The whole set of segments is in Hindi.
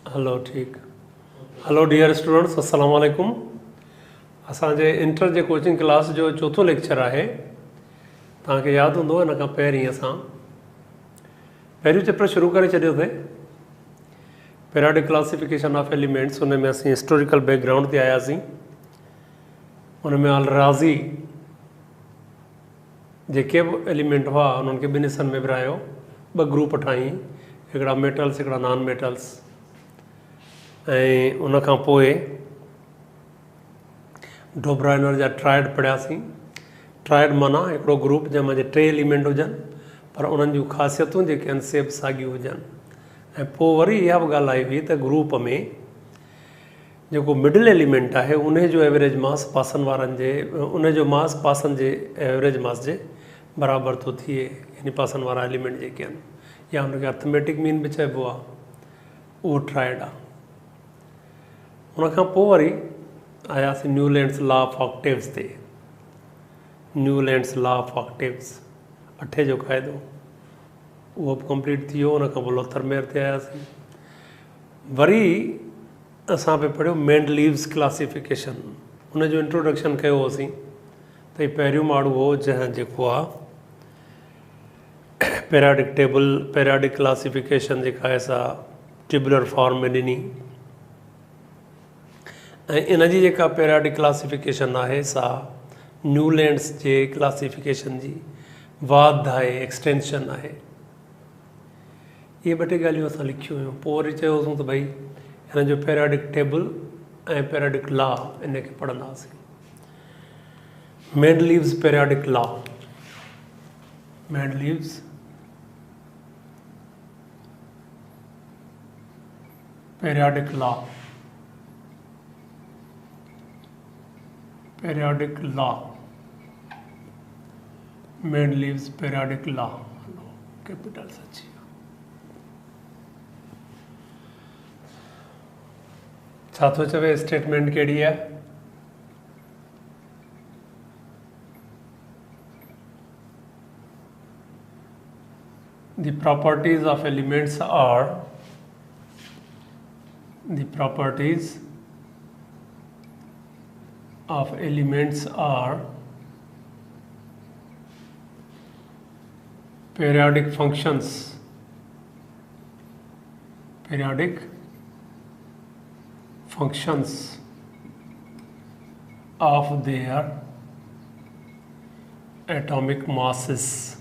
हलो ठीक। हलो डियर स्टूडेंट्स, अस्सलाम वालेकुम। असांजे इंटर जे कोचिंग क्लास जो चौथो लेक्चर आहे। तव्हांखे यादि हूंदो हिन खां पहिरीं असां पहिरियों चैप्टर शुरू करे छॾियो थे, पीरियोडिक क्लासिफिकेशन ऑफ एलिमेंट्स। उन में असीं हिस्टोरिकल बैकग्राउंड ते आयासीं। उन में अलराज़ी जेके बि एलिमेंट हुआ उन्हनि खे ॿिनि हिस्सनि में विरायो, ॿ ग्रुप ठाही, हिकिड़ा मेटल्स हिकिड़ा नॉन मेटल्स। ऐं उन खां पोइ डोब्राइनर जा ट्राइड पढ़ियासीं। ट्राइड माना हिकिड़ो ग्रुप जंहिंमें टे एलिमेंट हुजनि पर उन्हनि जूं ख़ासियतूं जेके आहिनि सेब साॻियूं हुजनि। ऐं पोइ वरी इहा बि ॻाल्हि आई हुई त ग्रुप में जेको मिडिल एलिमेंट आहे उन जो एवरेज मास पासनि वारनि जे उन जो मास पासनि जे एवरेज मास जे बराबरि थो थिए, यानी पासनि वारा एलिमेंट जेके आहिनि, या हुनखे अर्थमेटिक मीन बि चइबो आहे, उहो ट्राइड आहे। उनखां पोइ वरी आयासीं न्यूलैंड्स लॉ ऑफ ऑक्टेव्स ते। न्यूलैंड्स लॉ ऑफ ऑक्टेव्स, अठे जो क़ाइदो, उहो बि कंप्लीट थी वियो। उनखां पोइ लोथरमेयर ते आयासीं। वरी असां पे पढ़ियो मेंडलीव्स क्लासिफिकेशन। उन जो इंट्रोडक्शन कयो होसीं त ही पहिरियों माण्हू हो जंहिं जेको आहे पीरियोडिक टेबल, पीरियोडिक क्लासिफिकेशन जेका आहे सा टेबुलर फॉर्म में ॾिनी। ऐं इन जी जेका पीरियोडिक क्लासिफिकेशन आहे सा न्यूलैंड्स जे क्लासिफिकेशन जी वाध आहे, एक्सटेंशन आहे। इहे ॿ टे ॻाल्हियूं असां लिखियूं हुयूं। पोइ वरी चयोसीं त भई हिन जो पीरियोडिक टेबल ऐं पीरियोडिक लॉ इन खे पढ़ंदासीं। Mendeleev's periodic law, Mendeleev's periodic law, periodic law, Mendeleev's periodic law, capital सच्ची। छा थो चवे स्टेटमेंट कहिड़ी है? The properties of elements are periodic functions of their atomic masses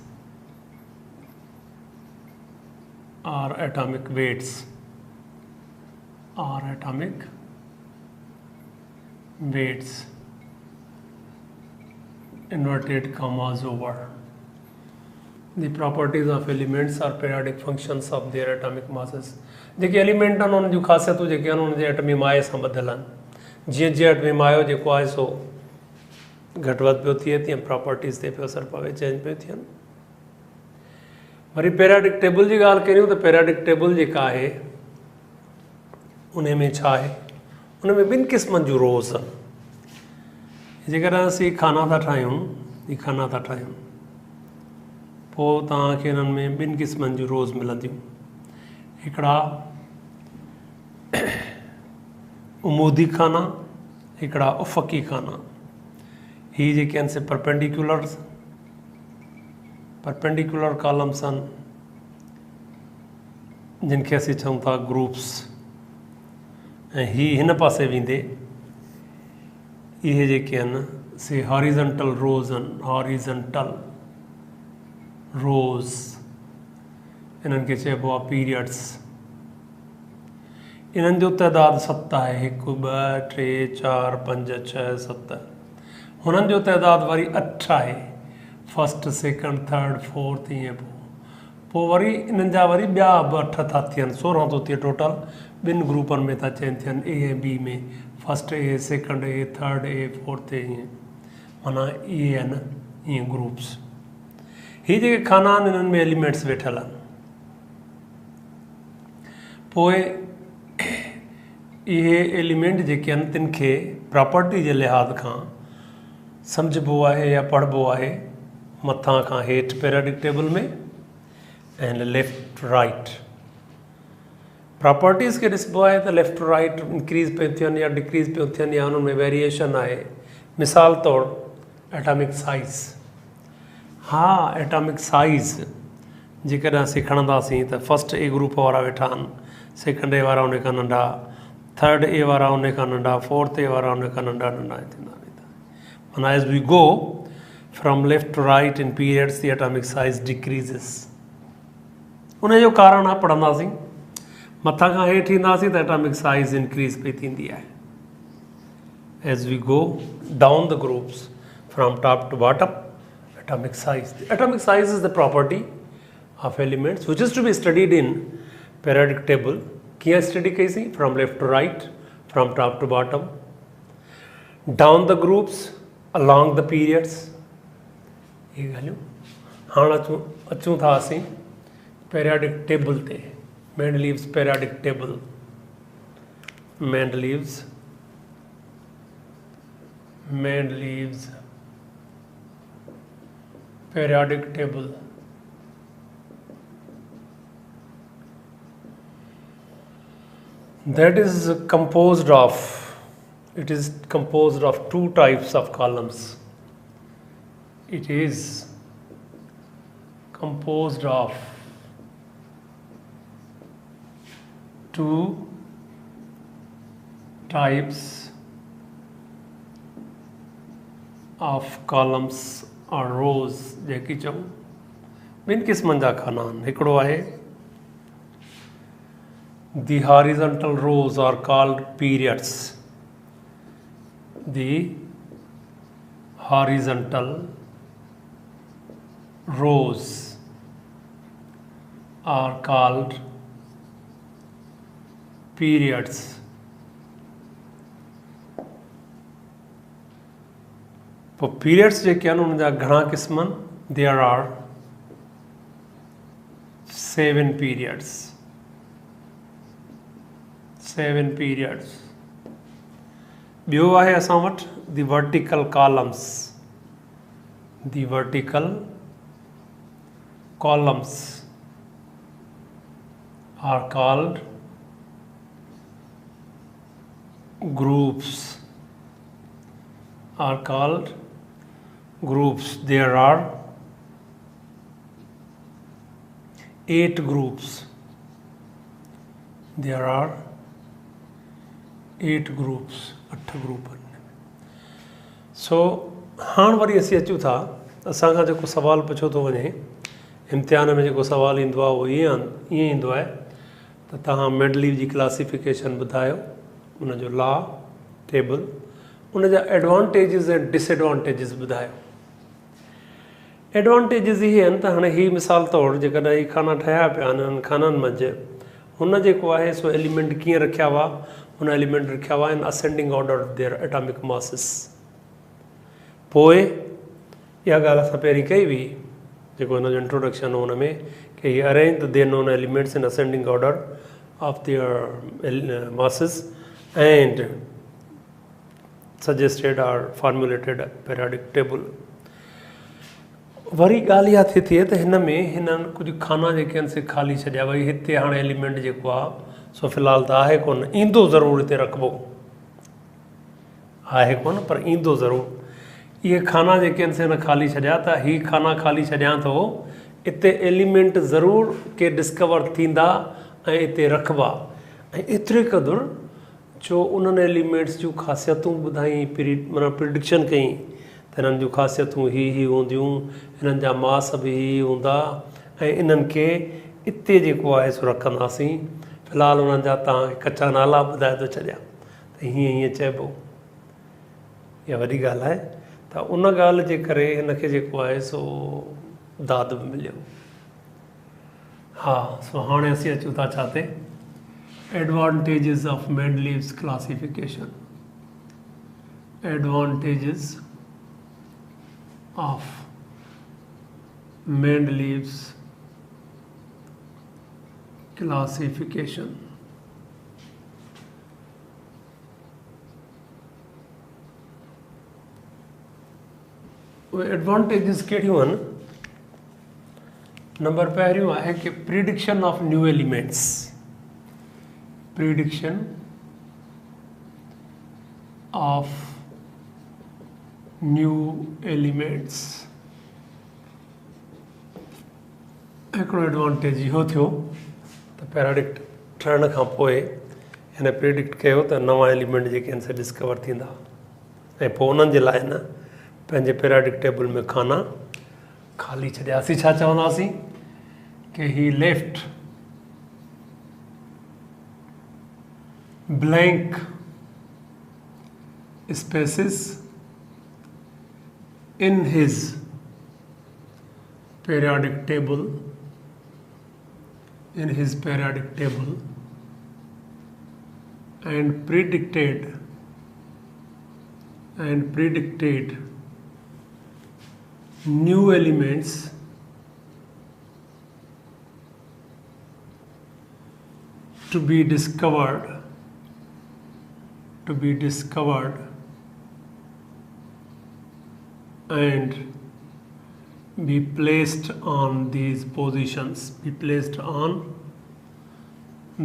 or atomic weights inverted commas over. The properties of elements are periodic functions of their atomic masses. JK element आहिनि उन्हनि जूं ख़ासियतूं जेके आहिनि उन्हनि जे एटमी माए सां ॿधियल आहिनि। जीअं जीअं एटमी मायो जेको आहे सो घटि वधि पियो थिए, तीअं प्रॉपर्टीज़ ते पियो असरु पवे, चेंज पियो थियनि। वरी पीरियोडिक टेबल जी ॻाल्हि करियूं त पीरियोडिक टेबल जेका आहे उन में छा आहे, उन में ॿिनि क़िस्मनि जूं रोज़ आहिनि। जेकॾहिं असीं खाना था ठाहियूं पोइ तव्हांखे हिननि में ॿिनि क़िस्मनि जूं रोज़ मिलंदियूं। हिकिड़ा उमूदी खाना, हिकिड़ा उफ़क़ी खाना। ही जेके आहिनि से परपेंडिकुलर कॉलम्स आहिनि, जिन खे असीं चऊं था ग्रुप्स। ऐं ही हिन पासे वेंदे इहे जेके आहिनि से हॉरिज़ॉन्टल रोज़ आहिनि, हॉरिज़ॉन्टल रोज़। इन्हनि खे चइबो आहे पीरियड्स। इन्हनि जो तइदादु 7 आहे, 1 2 3 4 5 6 7। हुननि जो तइदादु वरी 8 आहे, 1st 2nd 3rd 4th, ईअं। पोइ वरी इन्हनि जा वरी ॿिया बि 8 था थियनि, 16 थो थिए टोटल। ॿिनि ग्रुपनि में था चेंज थियनि, A ऐं B में, 1st A 2nd A 3rd A 4th A, ईअं। माना इहे आहिनि ईअं ग्रुप्स। ही जेके खाना आहिनि इन्हनि में एलिमेंट्स वेठल आहिनि। पोइ इहे एलिमेंट जेके आहिनि तिन खे प्रॉपर्टी जे लिहाज़ खां सम्झिबो आहे या पढ़िबो आहे मथां खां हेठि पीरियोडिक टेबल में, एंड लेफ्ट राइट। प्रॉपर्टीज़ के ॾिसबो आहे त लेफ्ट टू राइट इंक्रीज़ पियूं थियनि या डिक्रीज़ पियूं थियनि या उन्हनि में वेरिएशन आहे। मिसाल तौरु एटॉमिक साइज़, हा एटॉमिक साइज़ जेकॾहिं असीं खणंदासीं त फर्स्ट ए ग्रुप वारा वेठा आहिनि, सेकंड ए वारा उन खां नंढा, थर्ड ए वारा उन खां नंढा, फोर्थ ए वारा उन खां नंढा नंढा थींदा वेंदा। माना as we go from left to right in periods the atomic size decreases. उन जो कारण आहे पढ़ंदासीं, मथां खां हेठि ईंदासीं त एटॉमिक साइज़ इंक्रीज़ पई थींदी आहे। As we go down the groups from top to bottom, atomic size. The atomic size is the property of elements which is to be studied in periodic table. Kiya study kaisi? From left to right, from top to bottom, down the groups, along the periods. ये गलियो हाँ अचूं था असीं periodic table ते, Mendeleev's periodic table. Mendeleev's periodic table. That is composed of, it is composed of two types of columns. It is composed of two types of columns or rows जेकी चऊं ॿिनि क़िस्मनि जा खाना आहिनि। हिकिड़ो आहे the horizontal rows are called periods. The horizontal rows are called periods. For periods जेके आहिनि उन जा घणा क़िस्म आहिनि? There are 7 periods. 7 periods. ॿियो आहे असां वटि the vertical columns. The vertical columns are called groups. Are called groups. There are 8 groups. There are 8 groups. 8 group. सो हाणे वरी असीं अचूं था, असांखां जेको सवाल पुछियो थो वञे इम्तिहान में, जेको सवाल ईंदो आहे उहो ईअं ईंदो आहे त तव्हां मेंडलीव जी क्लासिफिकेशन ॿुधायो, उनजो लॉ टेबल, उन जा एडवांटेजिस ऐं डिसएडवांटेजिस ॿुधायो। एडवांटेजिस इहे आहिनि त हाणे ही मिसाल तौरु जेकॾहिं ही खाना ठाहिया पिया आहिनि, उन्हनि खाननि मंझि हुन जेको आहे सो एलिमेंट कीअं रखिया हुआ, हुन एलिमेंट रखिया हुआ इन ascending order of their atomic masses. पोइ इहा ॻाल्हि असां पहिरीं कई हुई, जेको हिन जो इंट्रोडक्शन हो हुन में, कि he arrange the their known elements in ascending order of their masses and suggested or formulated a periodic table. वरी ॻाल्हि इहा थी थिए त हिन में हिननि कुझु खाना जेके आहिनि से ख़ाली छॾिया, भई हिते हाणे एलिमेंट जेको आहे सो फ़िलहालु त आहे कोन, ईंदो ज़रूरु हिते रखिबो आहे कोन, पर ईंदो ज़रूरु। इहे खाना जेके आहिनि से हिन ख़ाली छॾिया, त ही खाना ख़ाली छॾियां थो, हिते एलिमेंट ज़रूरु के डिस्कवर थींदा ऐं हिते रखिबा। ऐं एतिरे क़दुरु जो उन्हनि एलिमेंट्स जूं ख़ासियतूं ॿुधाई, माना प्रिडिक्शन कई त हिननि जूं ख़ासियतूं ही हूंदियूं, हिननि जा मास बि ही हूंदा, ऐं इन्हनि खे हिते जेको आहे सो रखंदासीं। फ़िलहालु उन्हनि जा तव्हां कचा नाला ॿुधाए थो छॾियां त हीअं हीअं चइबो। इहा वॾी ॻाल्हि आहे, त उन ॻाल्हि जे करे हिनखे जेको आहे सो दाद बि मिलियो। हा, सो हाणे असीं अचूं था छा ते, advantages of Mendeleev's classification. Advantages of Mendeleev's classification. एडवांटेजिस कहिड़ियूं आहिनि? नंबर पहिरियों आहे कि prediction of new elements. prediction of new elements। हिकिड़ो एडवांटेज इहो थियो त पैराडिक्ट ठहण खां पोइ हिन प्रेडिक्ट कयो त नवां एलिमेंट जेके आहिनि से डिस्कवर थींदा ऐं पोइ उन्हनि जे लाइ न पंहिंजे पैराडिक टेबल में खाना ख़ाली छॾियासीं। छा चवंदासीं कि ही left blank spaces in his periodic table and predicted new elements to be discovered and be placed on these positions,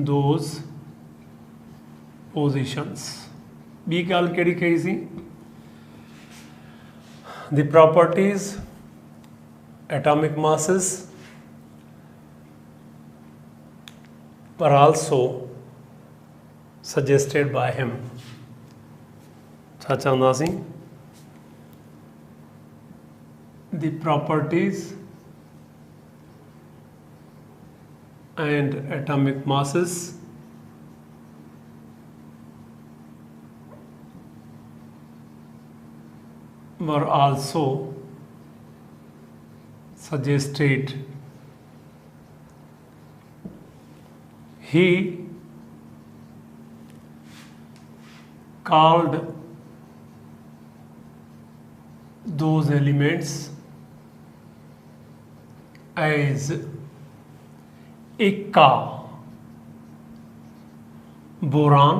those positions। ॿी ॻाल्हि कहिड़ी कईसीं? The properties, atomic masses were also suggested by him। छा चवंदासीं? The properties and atomic masses were also suggested। He called those elements as Ika, boron,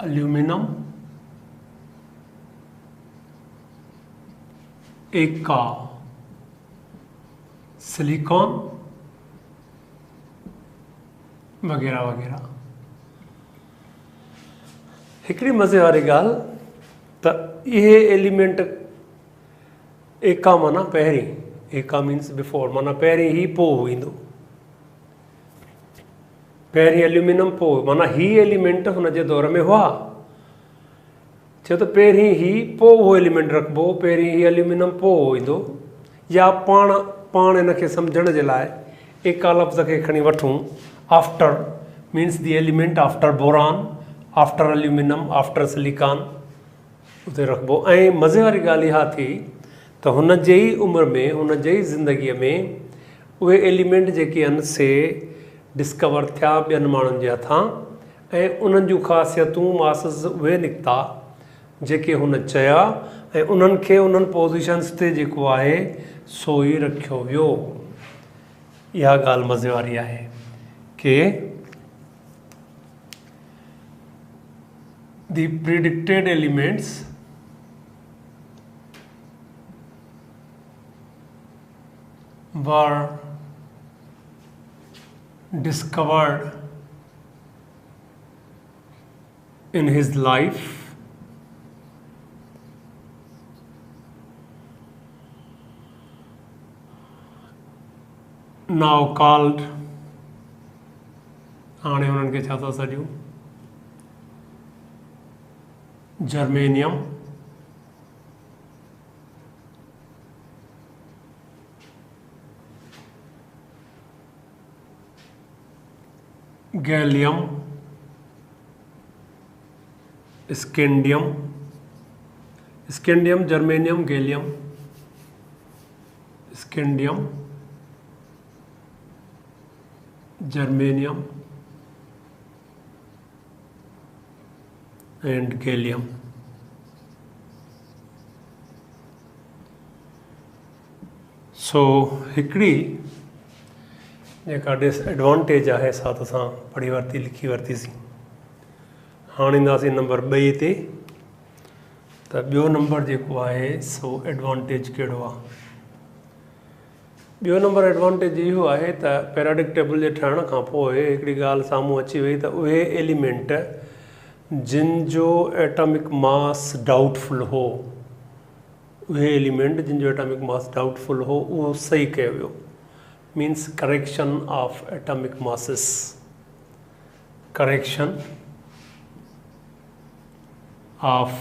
aluminum, silicon वग़ैरह वग़ैरह। हिकिड़ी मज़े वारी ॻाल्हि त इहे एलिमेंट एका माना पहिरीं, एका मीन्स बिफोर, माना पहिरीं ही पोइ ईंदो। पहिरीं एल्यूमिनियम पोइ, माना ही एलिमेंट हुन जे दौर में हुआ। छो त पहिरीं ही पोइ उहो एलिमेंट रखिबो, पहिरीं ही एल्यूमिनियम पोइ ईंदो। या पाण हिन खे सम्झण जे लाइ एका लफ़्ज़ खे खणी वठूं, after means the element after boron, after aluminium, after silicon उते रखिबो। ऐं मज़े वारी ॻाल्हि इहा थी त हुन जे ई उमिरि में, हुन जे ई ज़िंदगीअ में उहे एलिमेंट जेके आहिनि से डिस्कवर थिया ॿियनि माण्हुनि जे हथां, ऐं उन्हनि जूं ख़ासियतूं मासिस उहे निकिता जेके हुन चया, ऐं उन्हनि खे उन्हनि पोज़ीशन्स ते जेको आहे सो ई रखियो वियो। इहा ॻाल्हि मज़े वारी आहे कि the predicted elements were discovered in his life now called, हाणे उन्हनि खे छा था सॾियूं, germanium, gallium, scandium, germanium, gallium, scandium, germanium and gallium. So हिकिड़ी जेका डिसएडवांटेज आहे सा त असां पढ़ी वरिती लिखी वरितीसीं। हाणे ईंदासीं नंबर 2 ते। त ॿियो नंबर जेको आहे सो एडवांटेज कहिड़ो आहे? ॿियो नंबर एडवांटेज इहो आहे त पैराडिक टेबल जे ठहण खां पोइ हिकिड़ी ॻाल्हि साम्हूं अची वई त उहे एलिमेंट जिन जो एटॉमिक मास डाउटफुल हो, उहे एलिमेंट जिन जो एटॉमिक मास डाउटफुल हो उहो सही कयो वियो। Means correction of atomic masses, correction of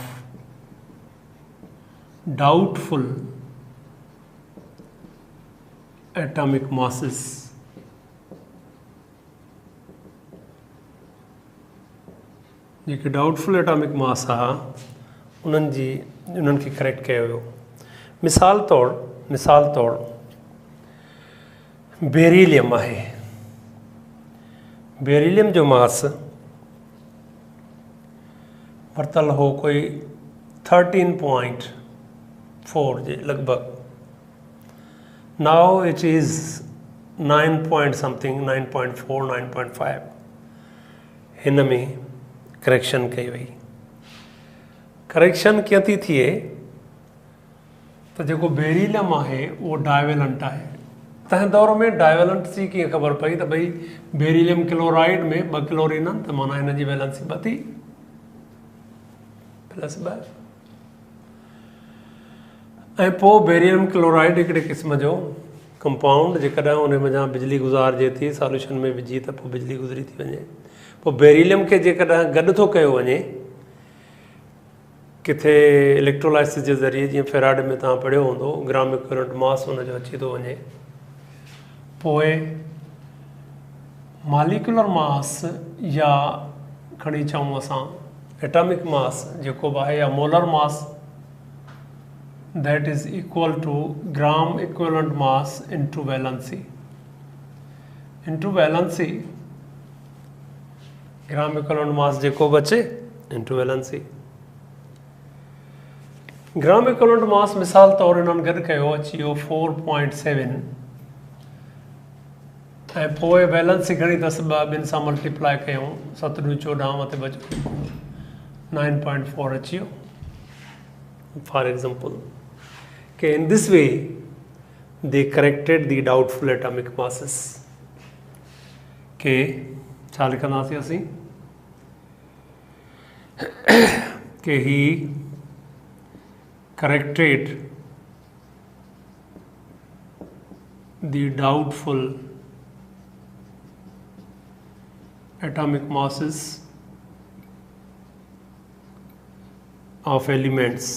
doubtful atomic masses। JK doubtful atomic mass आहे उन्हनि खे करेक्ट कयो वियो। मिसाल तौर बेरिलियम आहे। बेरिलियम जो मास वरतल हो कोई 13.4 जे लगभग। Now it is 9 point something, 9.4, 9.5। हिन में करेक्शन कई वई। करेक्शन कीअं थी थिए त जेको बेरिलियम आहे उहो डाइवेलेंट आहे। तंहिं दौर में डाइवेलेंट जी कीअं ख़बर पई त भई बेरिलियम क्लोराइड में 2 क्लोरीन आहिनि त माना हिन जी वैलेंसी 2 थी +2। ऐं पोइ बेरिलियम क्लोराइड हिकिड़े क़िस्म जो कंपाउंड जेकॾहिं उन में बिजली गुज़ारिजे थी सॉल्यूशन में विझी त पोइ बिजली गुज़री थी वञे। पोइ बेरिलियम खे जेकॾहिं गॾु थो कयो वञे किथे इलेक्ट्रोलाइसिस जे ज़रिए, जीअं फेराडे में तव्हां पढ़ियो हूंदो, ग्राम इक्विवेलेंट मास हुनजो अची थो वञे। पोइ मॉलिक्यूलर मास या खणी चऊं असां एटॉमिक मास जेको बि आहे या molar mass, that is equal to gram equivalent mass into valency. Gram equivalent mass जेको बचे into valency. Gram equivalent mass मिसाल तौर इन्हनि गॾु कयो अची वियो 4.7 ऐं पोइ वैलेंसी घणी अथसि 2 सां मल्टीप्लाई कयूं 7 × 14 मथे बचो 9.4 अची वियो। फॉर एग्जाम्पल के in this way they corrected the doubtful atomic masses के छा लिखंदासीं असीं के ही corrected the doubtful atomic masses of elements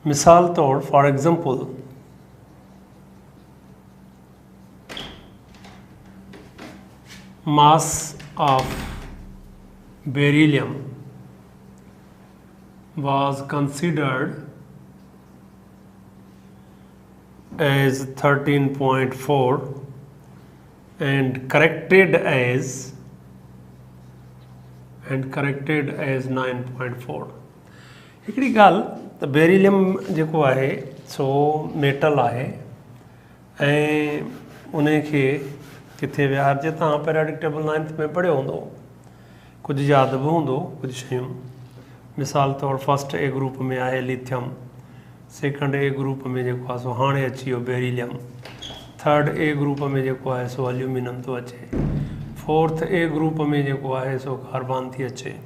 मिसाल तौर for example mass of beryllium was considered as 13.4 and corrected as 9.4। हिकिड़ी ॻाल्हि त बेरिलियम जेको आहे सो मेटल आहे ऐं उन खे किथे विहारिजे, तव्हां पैराडिक टेबल 9th में पढ़ियो हूंदो, कुछ याद भी होंदो कुछ शयूं। मिसाल तौर फर्स्ट ए ग्रुप में आहे लिथियम, सेकंड ए ग्रुप में जेको आहे सो हाणे अची वियो बेरिलियम, थर्ड ए ग्रुप में जेको आहे सो एल्यूमिनियम थो अचे, फोर्थ ए ग्रुप में जेको आहे सो कार्बन थी अचे।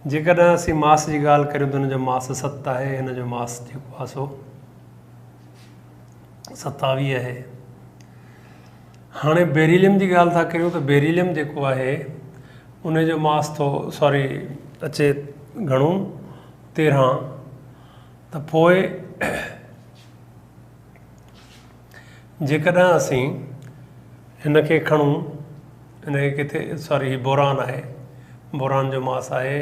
जेकॾहिं असीं मास जी ॻाल्हि करियूं त हुन जो मास 7 आहे, हिन जो मास जेको आहे सो 27 आहे। हाणे बेरिलियम जी ॻाल्हि था करियूं त बेरिलियम जेको आहे उन जो मास थो अचे घणो 13। त पोइ जेकॾहिं असीं हिन खे खणूं, हिन खे किथे बोरान आहे, बोरान जो मास आहे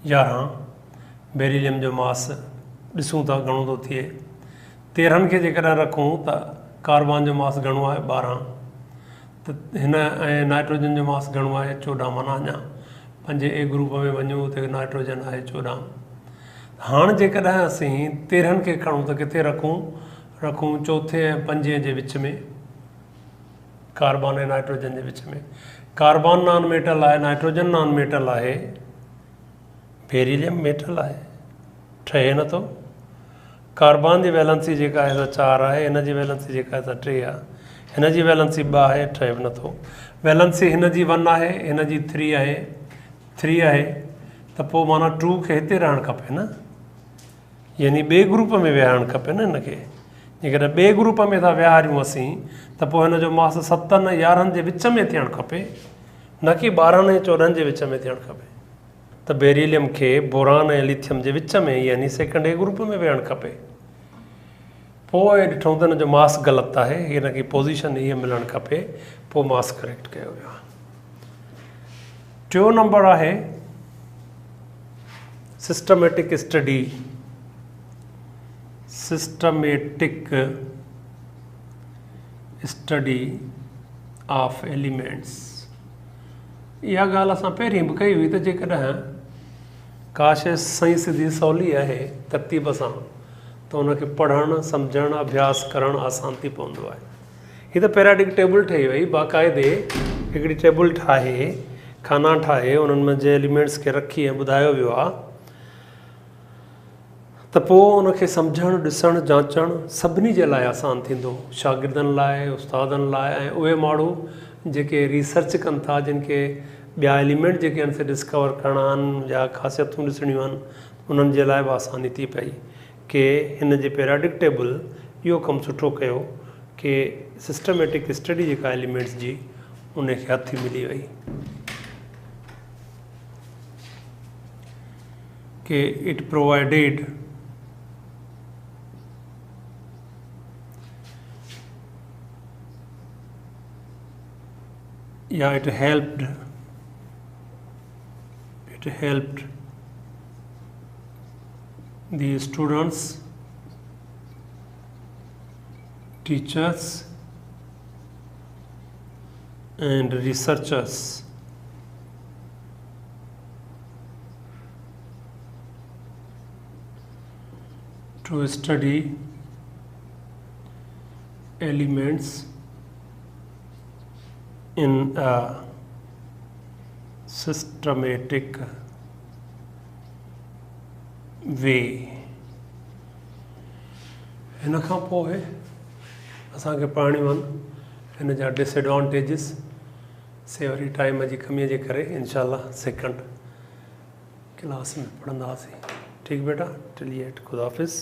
11, बेरिलियम जो मास ॾिसूं था घणो थो थिए। 13 खे जेकॾहिं रखूं त कार्बन जो मास घणो आहे 12, त हिन ऐं नाइट्रोजन जो मास घणो आहे 14, माना अञा 5 ए ग्रुप में वञूं त नाइट्रोजन आहे 14। हाणे जेकॾहिं असीं 13 खे खणूं त किथे रखूं चौथे ऐं पंजे जे विच में, कार्बन ऐं नाइट्रोजन जे विच में। कार्बन नॉन मेटल आहे, नाइट्रोजन नॉन मेटल आहे, बेरिलियम मेटल आहे, ठहे नथो। कार्बन जी वैलेंसी जेका आहे सा 4 आहे, हिन जी वैलेंसी जेका आहे सा 3 आहे, हिन जी वैलेंसी 2 आहे, ठहे बि नथो। वैलेंसी हिन जी 1 आहे, हिन जी 3 आहे, त पोइ माना 2 खे हिते रहणु खपे न, यानी ॿिए ग्रुप में विहारणु खपे न हिनखे। जेकॾहिं ॿिए ग्रुप में था विहारियूं असीं त पोइ हिन जो मास 7 ऐं 11 जे विच में थियणु खपे, न कि 12 ऐं 14 जे विच में थियणु खपे। त बेरिलियम खे बोरान ऐं लिथियम जे विच में, यानी सेकंड ए ग्रुप में विहणु खपे। पोइ ॾिठो त हिन जो मास ग़लति आहे, हिनखे पोज़ीशन हीअ मिलणु खपे, पोइ मास करेक्ट कयो वियो आहे। 4 नंबर आहे सिस्टमेटिक स्टडी, ऑफ एलिमेंट्स। इहा ॻाल्हि असां पहिरीं बि कई हुई त जेकॾहिं का शइ सही सिधी सवली आहे तरतीब सां त उनखे पढ़णु सम्झणु अभ्यास करणु आसान थी पवंदो आहे। हीअ त पैराडिक टेबल ठही वई, बाक़ाइदे हिकिड़ी टेबल ठाहे, खाना ठाहे, उन्हनि में जे एलिमेंट्स खे रखी ऐं ॿुधायो वियो आहे त पोइ उनखे सम्झणु ॾिसणु जांचणु सभिनी जे लाइ आसान थींदो, शागिर्दनि लाइ, उस्तादनि लाइ, ऐं उहे माण्हू जेके रिसर्च कनि था, जिन खे ॿिया एलिमेंट जेके आहिनि से डिस्कवर करणा आहिनि या ख़ासियतूं ॾिसणियूं आहिनि, उन्हनि जे लाइ बि आसानी थी पई कि हिन जे पैराडिक टेबल इहो कमु सुठो कयो कि सिस्टमेटिक स्टडी जेका एलिमेंट्स जी उनखे हथु मिली वई कि it provided it helped the students, teachers and researchers to study elements in a systematic way। हिन खां पोइ असांखे पढ़णियूं आहिनि हिन जा डिसएडवांटेजिस, से वरी टाइम जी कमीअ जे करे इंशाअल्लाह सेकंड क्लास में पढ़ंदासीं। ठीक बेटा, चलिए खुदा हाफिज़।